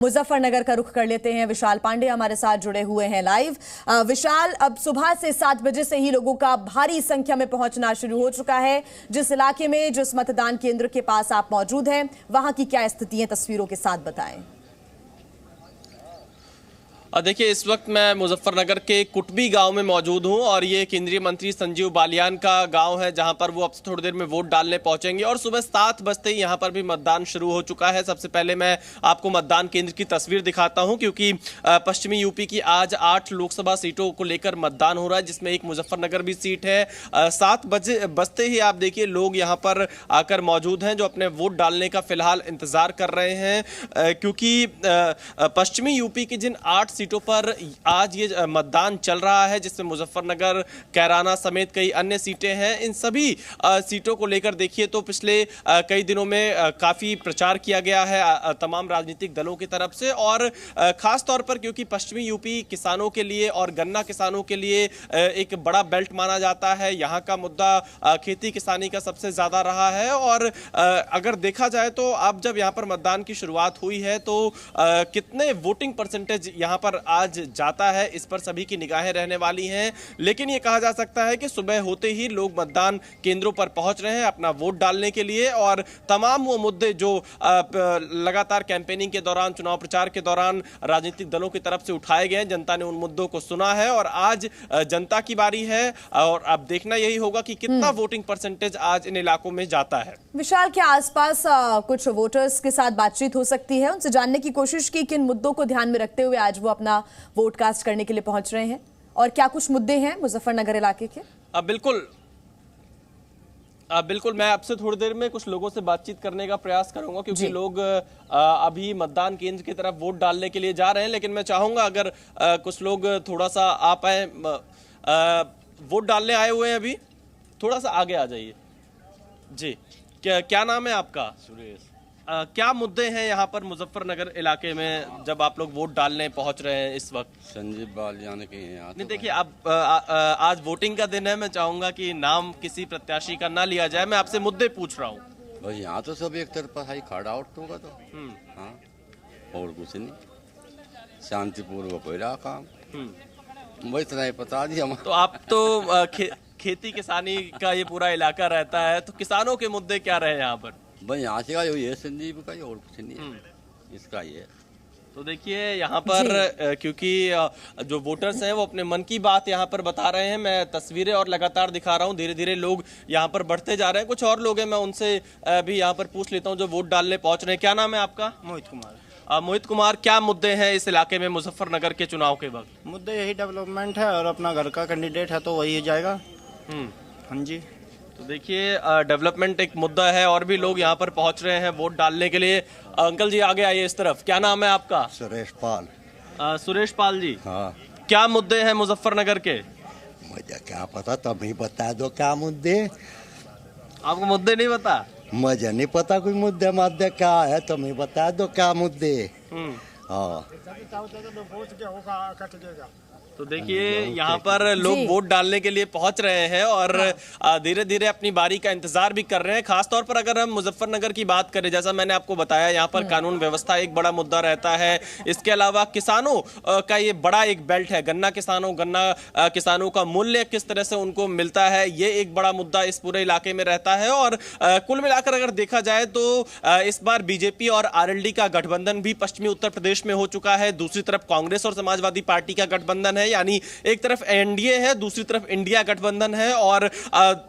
मुजफ्फरनगर का रुख कर लेते हैं। विशाल पांडे हमारे साथ जुड़े हुए हैं लाइव। विशाल, अब सुबह से 7 बजे से ही लोगों का भारी संख्या में पहुंचना शुरू हो चुका है। जिस इलाके में, जिस मतदान केंद्र के पास आप मौजूद हैं, वहां की क्या स्थिति है, तस्वीरों के साथ बताएं। देखिए, इस वक्त मैं मुजफ्फरनगर के कुटबी गांव में मौजूद हूं और ये केंद्रीय मंत्री संजीव बालियान का गांव है, जहां पर वो अब थोड़ी देर में वोट डालने पहुंचेंगे और सुबह 7 बजते ही यहां पर भी मतदान शुरू हो चुका है। सबसे पहले मैं आपको मतदान केंद्र की तस्वीर दिखाता हूं, क्योंकि पश्चिमी यूपी की आज 8 लोकसभा सीटों को लेकर मतदान हो रहा है, जिसमें एक मुजफ्फरनगर भी सीट है। 7 बजते ही आप देखिए लोग यहाँ पर आकर मौजूद हैं, जो अपने वोट डालने का फिलहाल इंतजार कर रहे हैं, क्योंकि पश्चिमी यूपी की जिन 8 सीटों पर आज ये मतदान चल रहा है, जिसमें मुजफ्फरनगर, कैराना समेत कई अन्य सीटें हैं, इन सभी सीटों को लेकर देखिए तो पिछले कई दिनों में काफी प्रचार किया गया है तमाम राजनीतिक दलों की तरफ से, और खास तौर पर क्योंकि पश्चिमी यूपी किसानों के लिए और गन्ना किसानों के लिए एक बड़ा बेल्ट माना जाता है। यहाँ का मुद्दा खेती किसानी का सबसे ज्यादा रहा है, और अगर देखा जाए तो अब जब यहाँ पर मतदान की शुरुआत हुई है तो कितने वोटिंग परसेंटेज यहाँ पर आज जाता है, इस पर सभी की निगाहें रहने वाली हैं। लेकिन ये कहा जा सकता है कि सुबह होते ही लोग मतदान केंद्रों पर पहुंच रहे हैं अपना वोट डालने के लिए, और तमाम वो मुद्दे जो लगातार कैंपेनिंग के दौरान, चुनाव प्रचार के दौरान राजनीतिक दलों की तरफ से उठाए गए हैं, जनता ने उन मुद्दों को सुना है और आज जनता की बारी है। और अब देखना यही होगा कि कितना वोटिंग परसेंटेज आज इन इलाकों में जाता है। विशाल, क्या आसपास कुछ वोटर्स के साथ बातचीत हो सकती है, उनसे जानने की कोशिश की किन मुद्दों को ध्यान में रखते हुए आज वो अपना वोट कास्ट करने के लिए पहुंच रहे हैं, और क्या कुछ मुद्दे हैं मुजफ्फरनगर इलाके के? बिल्कुल मैं आपसे थोड़ी देर में कुछ लोगों से बातचीत करने का प्रयास करूंगा, क्योंकि लोग अभी मतदान केंद्र की तरफ वोट डालने के लिए जा रहे हैं। लेकिन मैं चाहूंगा अगर कुछ लोग थोड़ा सा आ पाए, वोट डालने आए हुए हैं अभी, थोड़ा सा आगे आ जाइए जी। क्या नाम है आपका? सुरेश। क्या मुद्दे हैं यहाँ पर मुजफ्फरनगर इलाके में जब आप लोग वोट डालने पहुंच रहे हैं इस वक्त? संजीव बालियान के यहाँ नहीं, देखिए अब आज वोटिंग का दिन है, मैं चाहूंगा कि नाम किसी प्रत्याशी का ना लिया जाए, मैं आपसे मुद्दे पूछ रहा हूँ। बस यहाँ तो सब एक तरफा है, खड़ा आउट होगा तो हाँ, और कुछ नहीं, शांतिपूर्वक हो रहा काम, वो इतना ही बता दिया। तो आप तो खेती किसानी का ये पूरा इलाका रहता है, तो किसानों के मुद्दे क्या रहे यहाँ पर? भाई यहाँ से का ये संजीव का ही, और कुछ नहीं है, इसका ये। तो देखिए यहाँ पर क्योंकि जो वोटर्स हैं वो अपने मन की बात यहाँ पर बता रहे हैं, मैं तस्वीरें और लगातार दिखा रहा हूँ, धीरे धीरे लोग यहाँ पर बढ़ते जा रहे हैं। कुछ और लोग हैं, मैं उनसे भी यहाँ पर पूछ लेता हूँ जो वोट डालने पहुंच रहे हैं। क्या नाम है आपका? मोहित कुमार। मोहित कुमार, क्या मुद्दे हैं इस इलाके में मुजफ्फरनगर के चुनाव के वक्त? मुद्दे यही डेवलपमेंट है, और अपना घर का कैंडिडेट है तो वही जाएगा। हाँ जी। तो देखिए डेवलपमेंट एक मुद्दा है, और भी लोग यहाँ पर पहुंच रहे हैं वोट डालने के लिए। अंकल जी आगे आइए इस तरफ। क्या नाम है आपका? सुरेश पाल। सुरेश पाल जी, हाँ, क्या मुद्दे हैं मुजफ्फरनगर के? मुझे क्या पता, तुम ही बता दो क्या मुद्दे। आपको मुद्दे नहीं पता? मुझे नहीं पता कोई मुद्दे मद्दे क्या है, तुम ही बता दो क्या मुद्दे। हाँ, तो देखिए यहाँ पर लोग वोट डालने के लिए पहुंच रहे हैं और धीरे धीरे अपनी बारी का इंतजार भी कर रहे हैं। खासतौर पर अगर हम मुजफ्फरनगर की बात करें, जैसा मैंने आपको बताया, यहाँ पर कानून व्यवस्था एक बड़ा मुद्दा रहता है। इसके अलावा किसानों का ये बड़ा एक बेल्ट है, गन्ना किसानों का मूल्य किस तरह से उनको मिलता है, ये एक बड़ा मुद्दा इस पूरे इलाके में रहता है। और कुल मिलाकर अगर देखा जाए तो इस बार बीजेपी और आरएलडी का गठबंधन भी पश्चिमी उत्तर प्रदेश में हो चुका है। दूसरी तरफ कांग्रेस और समाजवादी पार्टी का गठबंधन है, यानी एक तरफ एनडीए है, दूसरी तरफ इंडिया गठबंधन है, और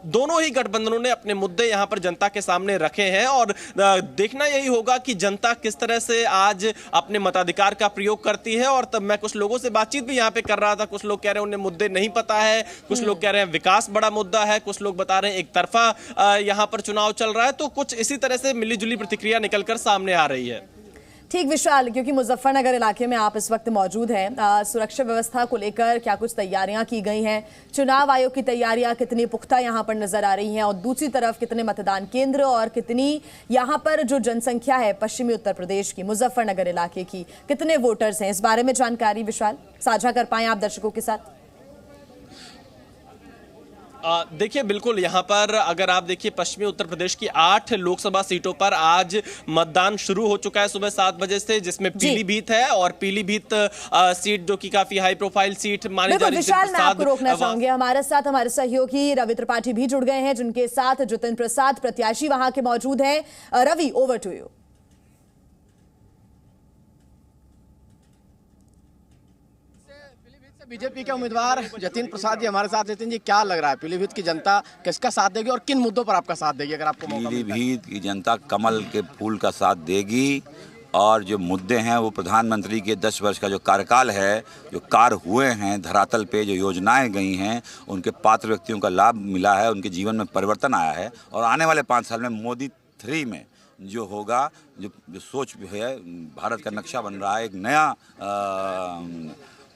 दोनों ही गठबंधनों ने अपने मुद्दे यहां पर जनता के सामने रखे हैं। और देखना यही होगा कि जनता किस तरह से आज अपने मताधिकार का प्रयोग करती है। और तब मैं कुछ लोगों से बातचीत भी यहां पे कर रहा था, कुछ लोग कह रहे हैं उन्हें मुद्दे नहीं पता है, कुछ लोग कह रहे हैं विकास बड़ा मुद्दा है, कुछ लोग बता रहे हैं एक तरफा यहां पर चुनाव चल रहा है। तो कुछ इसी तरह से मिलीजुली प्रतिक्रिया निकलकर सामने आ रही है। ठीक विशाल, क्योंकि मुजफ्फरनगर इलाके में आप इस वक्त मौजूद हैं, सुरक्षा व्यवस्था को लेकर क्या कुछ तैयारियां की गई हैं, चुनाव आयोग की तैयारियां कितनी पुख्ता यहां पर नजर आ रही हैं, और दूसरी तरफ कितने मतदान केंद्र और कितनी यहां पर जो जनसंख्या है पश्चिमी उत्तर प्रदेश की, मुजफ्फरनगर इलाके की, कितने वोटर्स हैं, इस बारे में जानकारी विशाल साझा कर पाए आप दर्शकों के साथ? देखिए बिल्कुल यहाँ पर अगर आप देखिए पश्चिमी उत्तर प्रदेश की 8 लोकसभा सीटों पर आज मतदान शुरू हो चुका है सुबह 7 बजे से, जिसमें पीलीभीत है और पीलीभीत सीट जो कि काफी हाई प्रोफाइल सीट मानी जा रही है। विशाल, मैं आपको रोकना चाहूंगी, हमारे साथ हमारे सहयोगी रवि त्रिपाठी भी जुड़ गए हैं, जिनके साथ जितिन प्रसाद प्रत्याशी वहां के मौजूद हैं। Ravi, over to you. BJP के उम्मीदवार जतिन प्रसाद जी हमारे साथ। जतिन जी, क्या लग रहा है पीलीभीत की जनता किसका साथ देगी और किन मुद्दों पर आपका साथ देगी अगर आपको मौका मिलता है? पीलीभीत की जनता कमल के फूल का साथ देगी और जो मुद्दे हैं वो प्रधानमंत्री के 10 वर्ष का जो कार्यकाल है, जो कार्य हुए हैं धरातल पे, जो योजनाएं गई हैं, उनके पात्र व्यक्तियों का लाभ मिला है, उनके जीवन में परिवर्तन आया है और आने वाले 5 साल में मोदी 3 में जो होगा, जो सोच है, भारत का नक्शा बन रहा है, एक नया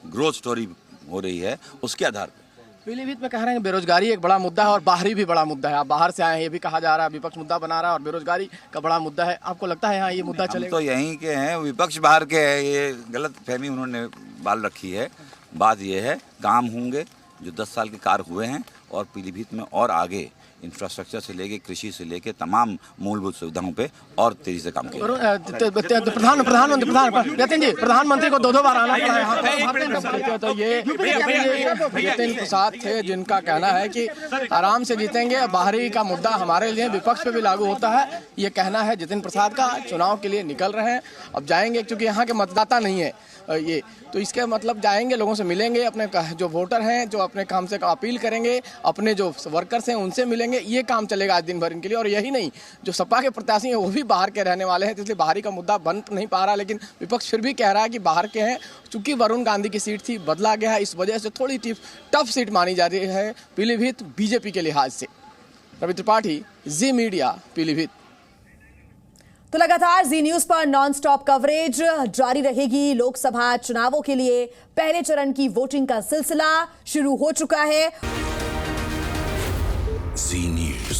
ग्रोथ स्टोरी हो रही है, उसके आधार पर। पीलीभीत में कह रहे हैं बेरोजगारी एक बड़ा मुद्दा है और बाहरी भी बड़ा मुद्दा है। आप बाहर से आए हैं, ये भी कहा जा रहा है, विपक्ष मुद्दा बना रहा है और बेरोजगारी का बड़ा मुद्दा है। आपको लगता है यहाँ ये मुद्दा चलेगा? तो यहीं के हैं, विपक्ष बाहर के हैं, ये गलत फहमी उन्होंने बाल रखी है। बात ये है, काम होंगे जो 10 साल के कार्य हुए हैं और पीलीभीत में और आगे इंफ्रास्ट्रक्चर से लेके कृषि से लेके तमाम मूलभूत सुविधाओं पे और तेजी से काम किया। प्रधानमंत्री को 2 बार आना पड़ा है। तो ये जतिन प्रसाद थे जिनका कहना है कि आराम से जीतेंगे, बाहरी का मुद्दा हमारे लिए विपक्ष पे भी लागू होता है, ये कहना है जतिन प्रसाद का। चुनाव के लिए निकल रहे हैं, अब जाएंगे क्योंकि यहाँ के मतदाता नहीं है ये, तो इसके मतलब जाएंगे, लोगों से मिलेंगे, अपने जो वोटर हैं जो अपने काम से अपील करेंगे, अपने जो वर्कर्स हैं उनसे मिलेंगे, ये काम चलेगा आज दिन भर इनके लिए। और यही नहीं, जो सपा के प्रत्याशी हैं वो भी बाहर के रहने वाले हैं, तो इसलिए बाहरी का मुद्दा बन नहीं पा रहा। लेकिन विपक्ष फिर भी कह रहा है कि बाहर के हैं, चूंकि वरुण गांधी की सीट थी, बदला गया है, इस वजह से थोड़ी टफ सीट मानी जा रही है पीलीभीत बीजेपी के लिहाज से। रवि त्रिपाठी, जी मीडिया, पीलीभीत। तो लगातार जी न्यूज पर नॉन-स्टॉप कवरेज जारी रहेगी। लोकसभा चुनावों के लिए पहले चरण की वोटिंग का सिलसिला शुरू हो चुका है। जी न्यूज।